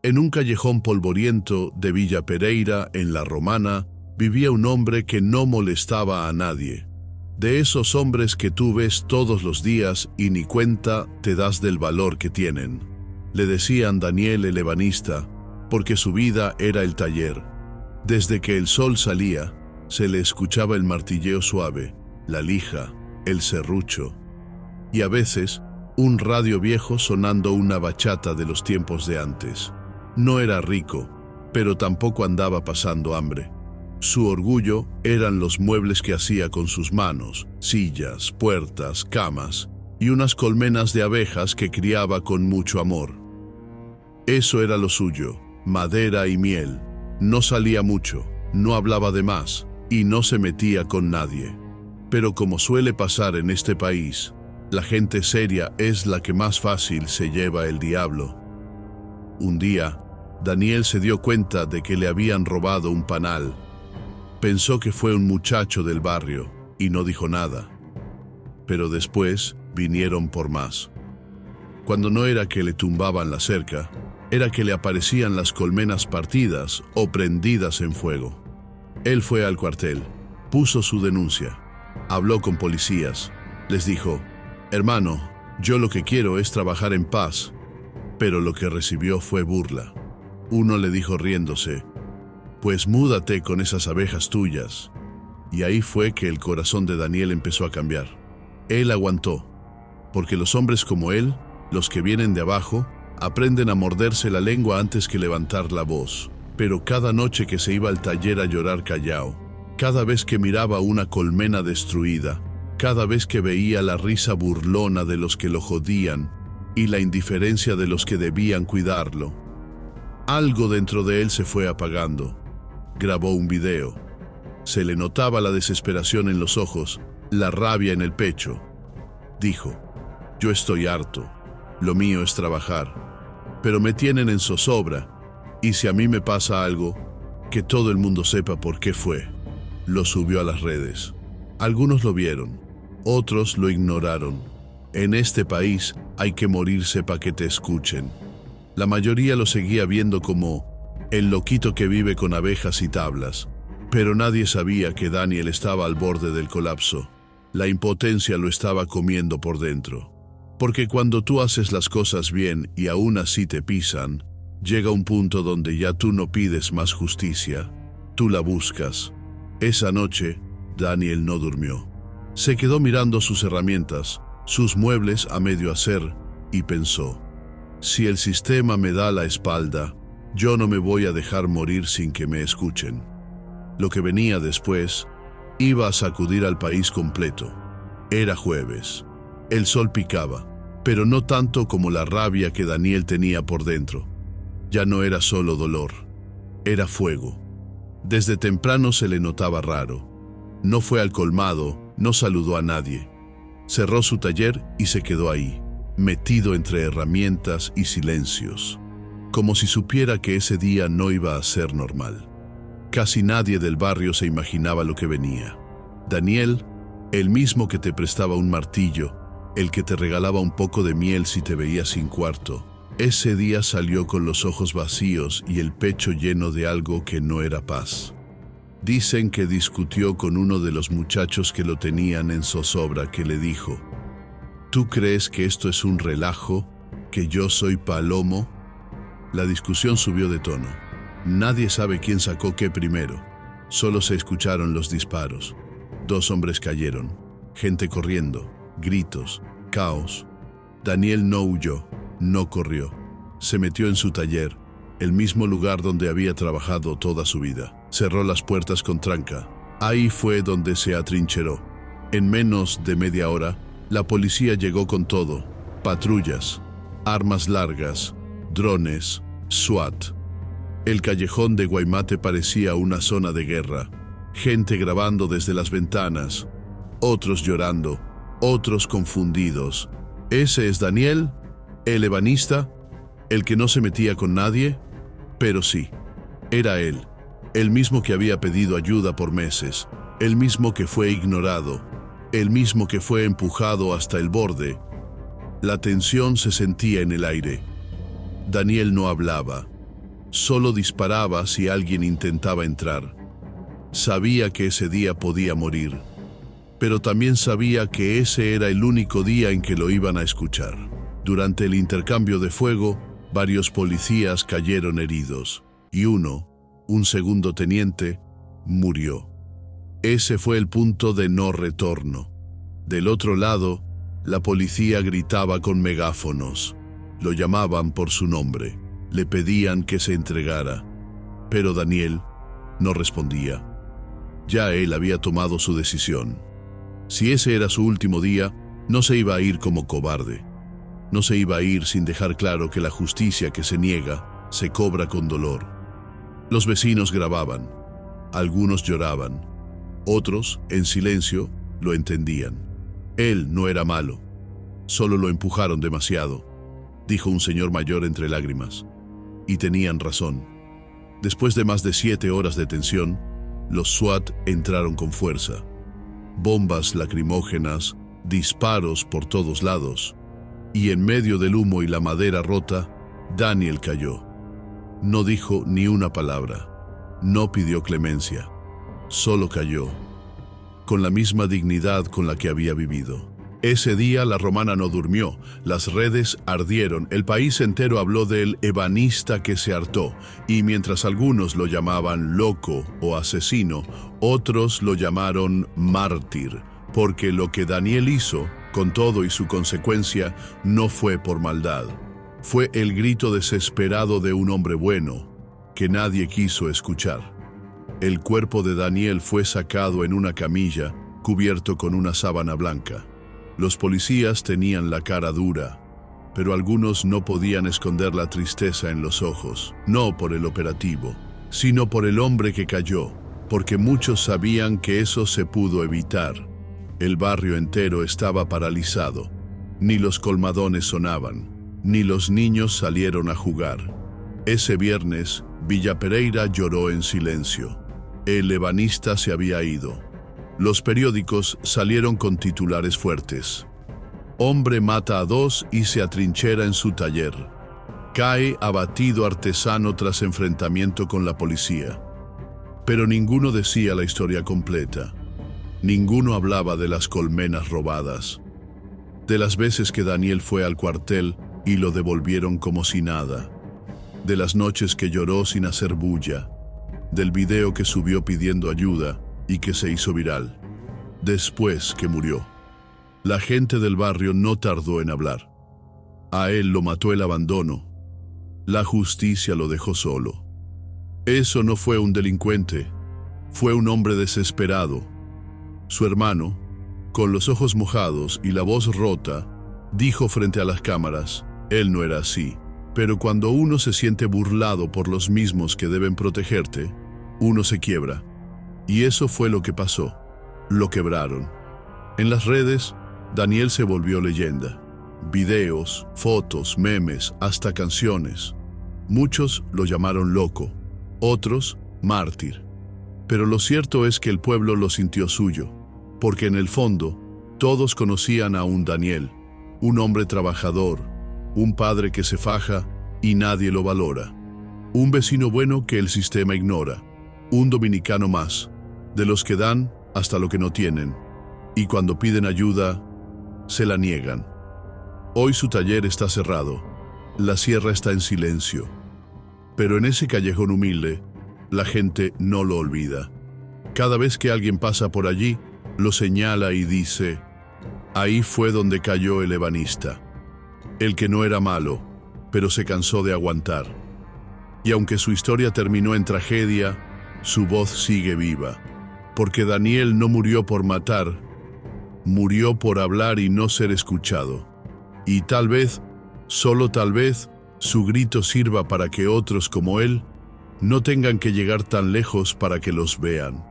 En un callejón polvoriento de Villa Pereira, en La Romana, vivía un hombre que no molestaba a nadie. De esos hombres que tú ves todos los días y ni cuenta te das del valor que tienen. Le decían Daniel el ebanista, porque su vida era el taller. Desde que el sol salía, se le escuchaba el martilleo suave, la lija, el serrucho, y a veces un radio viejo sonando una bachata de los tiempos de antes. No era rico, pero tampoco andaba pasando hambre. Su orgullo eran los muebles que hacía con sus manos, sillas, puertas, camas y unas colmenas de abejas que criaba con mucho amor. Eso era lo suyo, madera y miel. No salía mucho, no hablaba de más y no se metía con nadie. Pero como suele pasar en este país, la gente seria es la que más fácil se lleva el diablo. Un día, Daniel se dio cuenta de que le habían robado un panal. Pensó que fue un muchacho del barrio y no dijo nada. Pero después vinieron por más. Cuando no era que le tumbaban la cerca, era que le aparecían las colmenas partidas o prendidas en fuego. Él fue al cuartel, puso su denuncia, habló con policías, les dijo: «Hermano, yo lo que quiero es trabajar en paz», pero lo que recibió fue burla. Uno le dijo riéndose: «Pues múdate con esas abejas tuyas». Y ahí fue que el corazón de Daniel empezó a cambiar. Él aguantó, porque los hombres como él, los que vienen de abajo, aprenden a morderse la lengua antes que levantar la voz. Pero cada noche que se iba al taller a llorar callao, cada vez que miraba una colmena destruida, cada vez que veía la risa burlona de los que lo jodían y la indiferencia de los que debían cuidarlo, algo dentro de él se fue apagando. Grabó un video. Se le notaba la desesperación en los ojos, la rabia en el pecho. Dijo: «Yo estoy harto. Lo mío es trabajar. Pero me tienen en zozobra. Y si a mí me pasa algo, que todo el mundo sepa por qué fue». Lo subió a las redes. Algunos lo vieron, otros lo ignoraron. En este país hay que morirse para que te escuchen. La mayoría lo seguía viendo como el loquito que vive con abejas y tablas. Pero nadie sabía que Daniel estaba al borde del colapso. La impotencia lo estaba comiendo por dentro. Porque cuando tú haces las cosas bien y aún así te pisan, llega un punto donde ya tú no pides más justicia, tú la buscas. Esa noche, Daniel no durmió. Se quedó mirando sus herramientas, sus muebles a medio hacer, y pensó: si el sistema me da la espalda, yo no me voy a dejar morir sin que me escuchen. Lo que venía después iba a sacudir al país completo. Era jueves. El sol picaba, pero no tanto como la rabia que Daniel tenía por dentro. Ya no era solo dolor, era fuego. Desde temprano se le notaba raro. No fue al colmado, no saludó a nadie. Cerró su taller y se quedó ahí, metido entre herramientas y silencios, como si supiera que ese día no iba a ser normal. Casi nadie del barrio se imaginaba lo que venía. Daniel, el mismo que te prestaba un martillo, el que te regalaba un poco de miel si te veía sin cuarto, ese día salió con los ojos vacíos y el pecho lleno de algo que no era paz. Dicen que discutió con uno de los muchachos que lo tenían en zozobra, que le dijo: ¿tú crees que esto es un relajo? ¿Que yo soy palomo? La discusión subió de tono. Nadie sabe quién sacó qué primero. Solo se escucharon los disparos. 2 hombres cayeron. Gente corriendo. Gritos. Caos. Daniel no huyó. No corrió. Se metió en su taller, el mismo lugar donde había trabajado toda su vida. Cerró las puertas con tranca. Ahí fue donde se atrincheró. En menos de media hora, la policía llegó con todo: patrullas, armas largas, drones, SWAT. El callejón de Guaymate parecía una zona de guerra. Gente grabando desde las ventanas, otros llorando, otros confundidos. ¿Ese es Daniel, el ebanista, el que no se metía con nadie? Pero sí, era él, el mismo que había pedido ayuda por meses, el mismo que fue ignorado, el mismo que fue empujado hasta el borde. La tensión se sentía en el aire. Daniel no hablaba, Solo disparaba si alguien intentaba entrar. Sabía que ese día podía morir, pero también sabía que ese era el único día en que lo iban a escuchar. Durante el intercambio de fuego, varios policías cayeron heridos, y un segundo teniente, murió. Ese fue el punto de no retorno. Del otro lado, la policía gritaba con megáfonos. Lo llamaban por su nombre. Le pedían que se entregara. Pero Daniel no respondía. Ya él había tomado su decisión. Si ese era su último día, no se iba a ir como cobarde. No se iba a ir sin dejar claro que la justicia que se niega se cobra con dolor. Los vecinos grababan. Algunos lloraban. Otros, en silencio, lo entendían. Él no era malo. Solo lo empujaron demasiado, dijo un señor mayor entre lágrimas. Y tenían razón. Después de más de 7 horas de tensión, los SWAT entraron con fuerza. Bombas lacrimógenas, disparos por todos lados. Y en medio del humo y la madera rota, Daniel cayó. No dijo ni una palabra. No pidió clemencia. Solo cayó, con la misma dignidad con la que había vivido. Ese día la Romana no durmió, las redes ardieron, el país entero habló del ebanista que se hartó, y mientras algunos lo llamaban loco o asesino, otros lo llamaron mártir, porque lo que Daniel hizo, con todo y su consecuencia, no fue por maldad. Fue el grito desesperado de un hombre bueno, que nadie quiso escuchar. El cuerpo de Daniel fue sacado en una camilla, cubierto con una sábana blanca. Los policías tenían la cara dura, pero algunos no podían esconder la tristeza en los ojos, no por el operativo, sino por el hombre que cayó, porque muchos sabían que eso se pudo evitar. El barrio entero estaba paralizado. Ni los colmadones sonaban, ni los niños salieron a jugar. Ese viernes, Villa Pereira lloró en silencio. El ebanista se había ido. Los periódicos salieron con titulares fuertes. Hombre mata a 2 y se atrinchera en su taller. Cae abatido artesano tras enfrentamiento con la policía. Pero ninguno decía la historia completa. Ninguno hablaba de las colmenas robadas, de las veces que Daniel fue al cuartel y lo devolvieron como si nada, de las noches que lloró sin hacer bulla, del video que subió pidiendo ayuda y que se hizo viral, después que murió. La gente del barrio no tardó en hablar. A él lo mató el abandono. La justicia lo dejó solo. Eso no fue un delincuente, fue un hombre desesperado. Su hermano, con los ojos mojados y la voz rota, dijo frente a las cámaras, él no era así. Pero cuando uno se siente burlado por los mismos que deben protegerte, uno se quiebra. Y eso fue lo que pasó. Lo quebraron. En las redes, Daniel se volvió leyenda. Videos, fotos, memes, hasta canciones. Muchos lo llamaron loco, otros mártir. Pero lo cierto es que el pueblo lo sintió suyo, porque en el fondo, todos conocían a un Daniel, un hombre trabajador, un padre que se faja y nadie lo valora, un vecino bueno que el sistema ignora, un dominicano más, de los que dan hasta lo que no tienen, y cuando piden ayuda, se la niegan. Hoy su taller está cerrado, la sierra está en silencio, pero en ese callejón humilde, la gente no lo olvida. Cada vez que alguien pasa por allí, lo señala y dice, ahí fue donde cayó el ebanista, el que no era malo, pero se cansó de aguantar. Y aunque su historia terminó en tragedia, su voz sigue viva, porque Daniel no murió por matar, murió por hablar y no ser escuchado. Y tal vez, solo tal vez, su grito sirva para que otros como él no tengan que llegar tan lejos para que los vean.